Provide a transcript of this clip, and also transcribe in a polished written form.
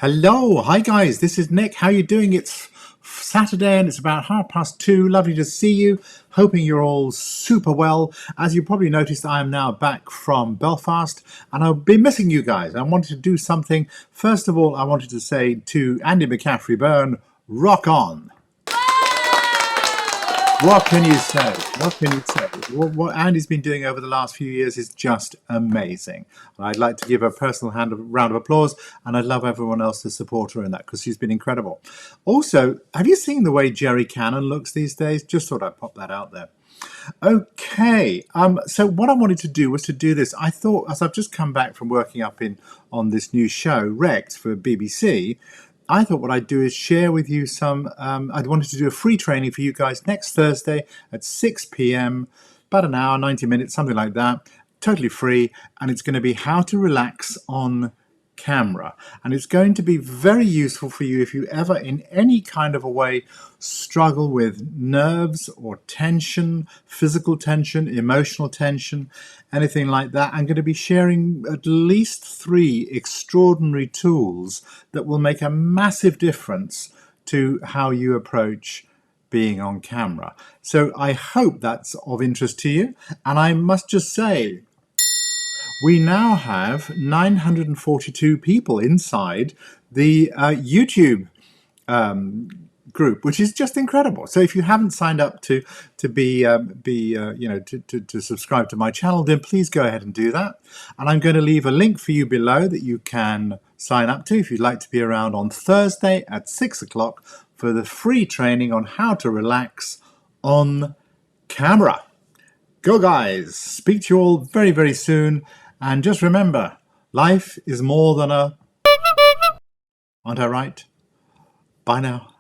Hello, hi guys, this is Nick. How you doing? It's Saturday and it's about 2:30. Lovely to see you. Hoping you're all super well. As you probably noticed, I am now back from Belfast and I've been missing you guys. I wanted to do something. First of all, I wanted to say to Andy McCaffrey Byrne, rock on. What can you say? What can you say? What Andy's been doing over the last few years is just amazing. I'd like to give her a personal round of applause, and I'd love everyone else to support her in that because she's been incredible. Also, have you seen the way Jerry Cannon looks these days? Just thought I'd pop that out there. Okay, so what I wanted to do was to do this. I thought, as I've just come back from working up on this new show, Wrecked, for BBC, I thought what I'd do is share with you some, I wanted to do a free training for you guys next Thursday at 6 p.m, about an hour, 90 minutes, something like that, totally free, and it's going to be how to relax on camera. And it's going to be very useful for you if you ever in any kind of a way struggle with nerves or tension, physical tension, emotional tension, anything like that. I'm going to be sharing at least 3 extraordinary tools that will make a massive difference to how you approach being on camera. So I hope that's of interest to you. And I must just say, we now have 942 people inside the YouTube group, which is just incredible. So if you haven't signed up to subscribe to my channel, then please go ahead and do that. And I'm going to leave a link for you below that you can sign up to if you'd like to be around on Thursday at 6 o'clock for the free training on how to relax on camera. Go guys, speak to you all very, very soon. And just remember, life is more than a... Aren't I right? Bye now.